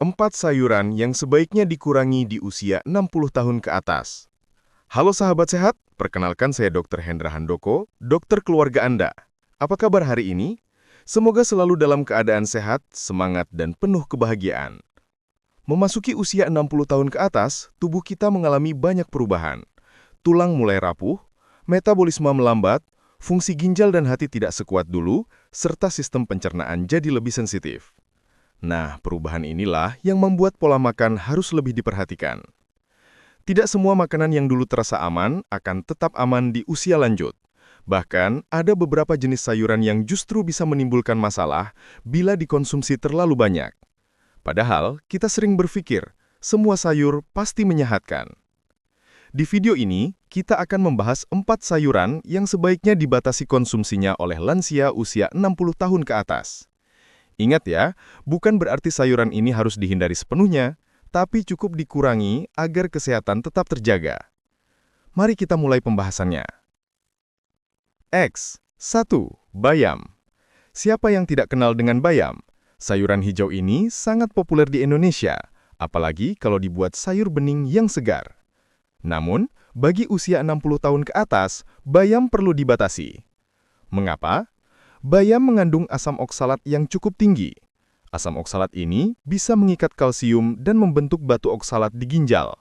4 sayuran yang sebaiknya dikurangi di usia 60 tahun ke atas. Halo sahabat sehat, perkenalkan saya Dr. Hendra Handoko, dokter keluarga Anda. Apa kabar hari ini? Semoga selalu dalam keadaan sehat, semangat, dan penuh kebahagiaan. Memasuki usia 60 tahun ke atas, tubuh kita mengalami banyak perubahan. Tulang mulai rapuh, metabolisme melambat, fungsi ginjal dan hati tidak sekuat dulu, serta sistem pencernaan jadi lebih sensitif. Nah, perubahan inilah yang membuat pola makan harus lebih diperhatikan. Tidak semua makanan yang dulu terasa aman akan tetap aman di usia lanjut. Bahkan, ada beberapa jenis sayuran yang justru bisa menimbulkan masalah bila dikonsumsi terlalu banyak. Padahal, kita sering berpikir, semua sayur pasti menyehatkan. Di video ini, kita akan membahas 4 sayuran yang sebaiknya dibatasi konsumsinya oleh lansia usia 60 tahun ke atas. Ingat ya, bukan berarti sayuran ini harus dihindari sepenuhnya, tapi cukup dikurangi agar kesehatan tetap terjaga. Mari kita mulai pembahasannya. X. 1. Bayam. Siapa yang tidak kenal dengan bayam? Sayuran hijau ini sangat populer di Indonesia, apalagi kalau dibuat sayur bening yang segar. Namun, bagi usia 60 tahun ke atas, bayam perlu dibatasi. Mengapa? Bayam mengandung asam oksalat yang cukup tinggi. Asam oksalat ini bisa mengikat kalsium dan membentuk batu oksalat di ginjal.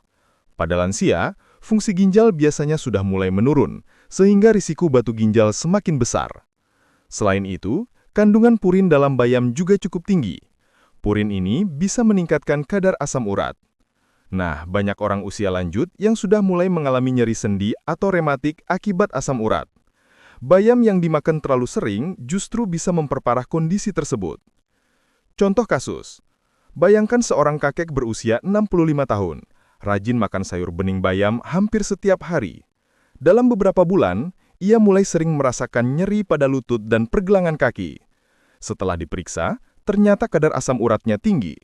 Pada lansia, fungsi ginjal biasanya sudah mulai menurun, sehingga risiko batu ginjal semakin besar. Selain itu, kandungan purin dalam bayam juga cukup tinggi. Purin ini bisa meningkatkan kadar asam urat. Nah, banyak orang usia lanjut yang sudah mulai mengalami nyeri sendi atau rematik akibat asam urat. Bayam yang dimakan terlalu sering justru bisa memperparah kondisi tersebut. Contoh kasus, bayangkan seorang kakek berusia 65 tahun, rajin makan sayur bening bayam hampir setiap hari. Dalam beberapa bulan, ia mulai sering merasakan nyeri pada lutut dan pergelangan kaki. Setelah diperiksa, ternyata kadar asam uratnya tinggi.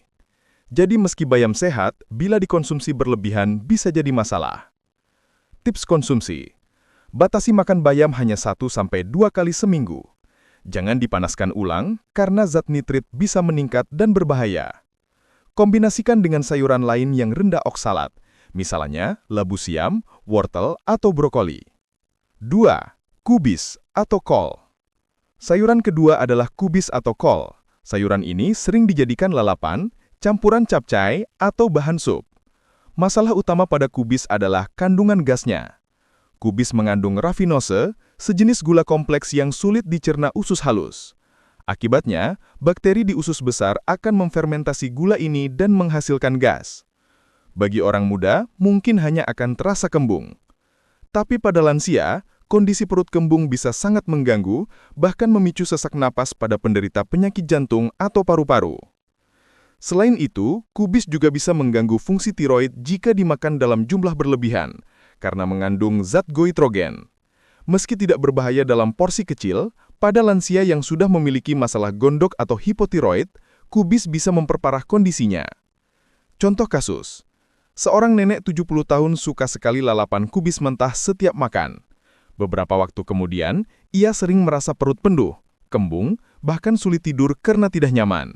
Jadi meski bayam sehat, bila dikonsumsi berlebihan bisa jadi masalah. Tips konsumsi. Batasi makan bayam hanya 1-2 kali seminggu. Jangan dipanaskan ulang, karena zat nitrit bisa meningkat dan berbahaya. Kombinasikan dengan sayuran lain yang rendah oksalat, misalnya labu siam, wortel, atau brokoli. 2. Kubis atau kol. Sayuran kedua adalah kubis atau kol. Sayuran ini sering dijadikan lalapan, campuran capcay, atau bahan sup. Masalah utama pada kubis adalah kandungan gasnya. Kubis mengandung raffinose, sejenis gula kompleks yang sulit dicerna usus halus. Akibatnya, bakteri di usus besar akan memfermentasi gula ini dan menghasilkan gas. Bagi orang muda, mungkin hanya akan terasa kembung. Tapi pada lansia, kondisi perut kembung bisa sangat mengganggu, bahkan memicu sesak napas pada penderita penyakit jantung atau paru-paru. Selain itu, kubis juga bisa mengganggu fungsi tiroid jika dimakan dalam jumlah berlebihan, karena mengandung zat goitrogen. Meski tidak berbahaya dalam porsi kecil, pada lansia yang sudah memiliki masalah gondok atau hipotiroid, kubis bisa memperparah kondisinya. Contoh kasus, seorang nenek 70 tahun suka sekali lalapan kubis mentah setiap makan. Beberapa waktu kemudian, ia sering merasa perut penuh, kembung, bahkan sulit tidur karena tidak nyaman.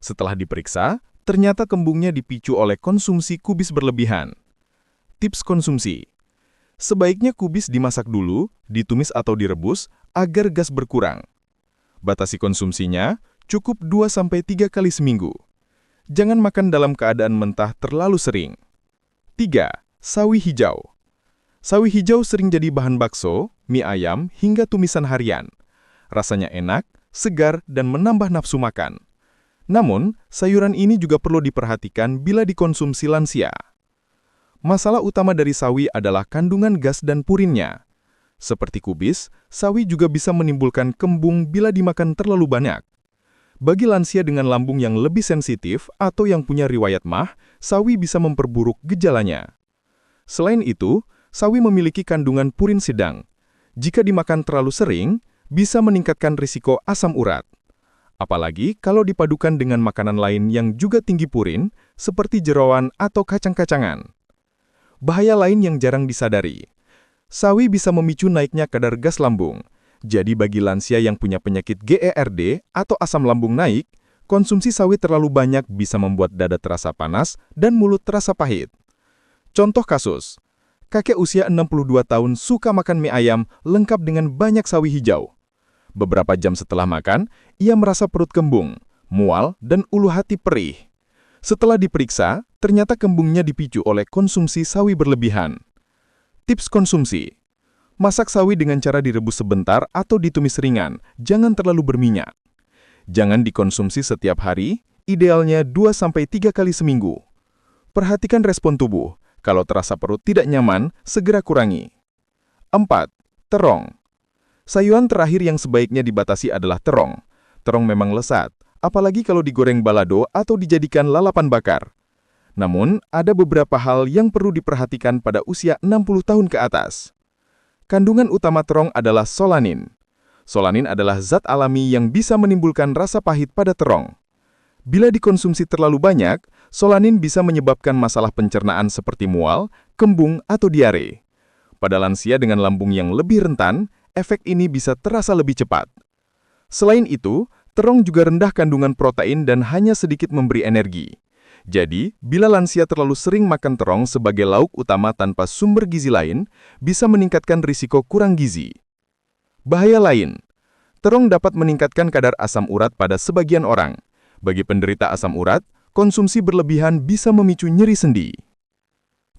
Setelah diperiksa, ternyata kembungnya dipicu oleh konsumsi kubis berlebihan. Tips konsumsi. Sebaiknya kubis dimasak dulu, ditumis atau direbus, agar gas berkurang. Batasi konsumsinya, cukup 2-3 kali seminggu. Jangan makan dalam keadaan mentah terlalu sering. 3. Sawi hijau. Sawi hijau sering jadi bahan bakso, mie ayam, hingga tumisan harian. Rasanya enak, segar, dan menambah nafsu makan. Namun, sayuran ini juga perlu diperhatikan bila dikonsumsi lansia. Masalah utama dari sawi adalah kandungan gas dan purinnya. Seperti kubis, sawi juga bisa menimbulkan kembung bila dimakan terlalu banyak. Bagi lansia dengan lambung yang lebih sensitif atau yang punya riwayat MAH, sawi bisa memperburuk gejalanya. Selain itu, sawi memiliki kandungan purin sedang. Jika dimakan terlalu sering, bisa meningkatkan risiko asam urat. Apalagi kalau dipadukan dengan makanan lain yang juga tinggi purin, seperti jeroan atau kacang-kacangan. Bahaya lain yang jarang disadari. Sawi bisa memicu naiknya kadar gas lambung. Jadi bagi lansia yang punya penyakit GERD atau asam lambung naik, Konsumsi sawi terlalu banyak bisa membuat dada terasa panas dan mulut terasa pahit. Contoh kasus, kakek usia 62 tahun suka makan mie ayam lengkap dengan banyak sawi hijau. Beberapa jam setelah makan, ia merasa perut kembung, mual, dan ulu hati perih. Setelah diperiksa, ternyata kembungnya dipicu oleh konsumsi sawi berlebihan. Tips konsumsi: masak sawi dengan cara direbus sebentar atau ditumis ringan, jangan terlalu berminyak. Jangan dikonsumsi setiap hari, idealnya 2-3 kali seminggu. Perhatikan respon tubuh, kalau terasa perut tidak nyaman, segera kurangi. 4. Terong. Sayuran terakhir yang sebaiknya dibatasi adalah terong. Terong memang lesat, apalagi kalau digoreng balado atau dijadikan lalapan bakar. Namun, ada beberapa hal yang perlu diperhatikan pada usia 60 tahun ke atas. Kandungan utama terong adalah solanin. Solanin adalah zat alami yang bisa menimbulkan rasa pahit pada terong. Bila dikonsumsi terlalu banyak, solanin bisa menyebabkan masalah pencernaan seperti mual, kembung, atau diare. Pada lansia dengan lambung yang lebih rentan, efek ini bisa terasa lebih cepat. Selain itu, terong juga rendah kandungan protein dan hanya sedikit memberi energi. Jadi, bila lansia terlalu sering makan terong sebagai lauk utama tanpa sumber gizi lain, bisa meningkatkan risiko kurang gizi. Bahaya lain, terong dapat meningkatkan kadar asam urat pada sebagian orang. Bagi penderita asam urat, konsumsi berlebihan bisa memicu nyeri sendi.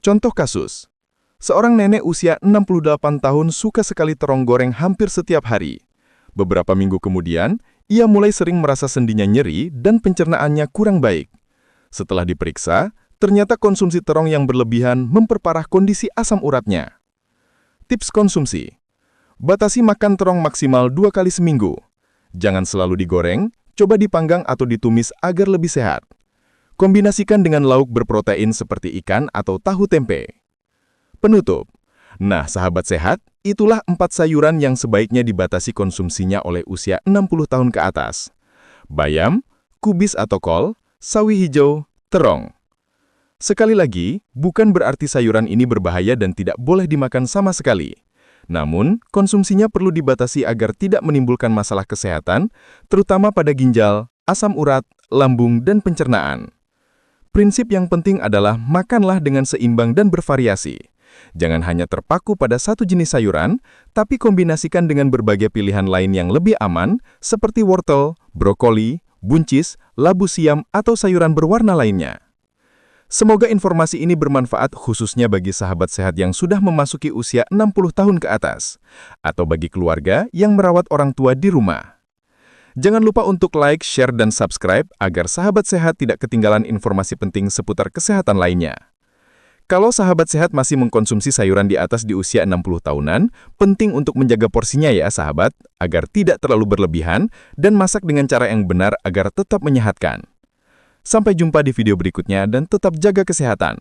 Contoh kasus, seorang nenek usia 68 tahun suka sekali terong goreng hampir setiap hari. Beberapa minggu kemudian, ia mulai sering merasa sendinya nyeri dan pencernaannya kurang baik. Setelah diperiksa, ternyata konsumsi terong yang berlebihan memperparah kondisi asam uratnya. Tips konsumsi: batasi makan terong maksimal 2 kali seminggu. Jangan selalu digoreng, coba dipanggang atau ditumis agar lebih sehat. Kombinasikan dengan lauk berprotein seperti ikan atau tahu tempe. Penutup. Nah, sahabat sehat, itulah 4 sayuran yang sebaiknya dibatasi konsumsinya oleh usia 60 tahun ke atas. Bayam, kubis atau kol, sawi hijau, terong. Sekali lagi, bukan berarti sayuran ini berbahaya dan tidak boleh dimakan sama sekali. Namun, konsumsinya perlu dibatasi agar tidak menimbulkan masalah kesehatan, terutama pada ginjal, asam urat, lambung, dan pencernaan. Prinsip yang penting adalah makanlah dengan seimbang dan bervariasi. Jangan hanya terpaku pada satu jenis sayuran, tapi kombinasikan dengan berbagai pilihan lain yang lebih aman, seperti wortel, brokoli, buncis, labu siam, atau sayuran berwarna lainnya. Semoga informasi ini bermanfaat khususnya bagi sahabat sehat yang sudah memasuki usia 60 tahun ke atas, atau bagi keluarga yang merawat orang tua di rumah. Jangan lupa untuk like, share, dan subscribe agar sahabat sehat tidak ketinggalan informasi penting seputar kesehatan lainnya. Kalau sahabat sehat masih mengkonsumsi sayuran di atas di usia 60 tahunan, penting untuk menjaga porsinya ya sahabat, agar tidak terlalu berlebihan dan masak dengan cara yang benar agar tetap menyehatkan. Sampai jumpa di video berikutnya dan tetap jaga kesehatan.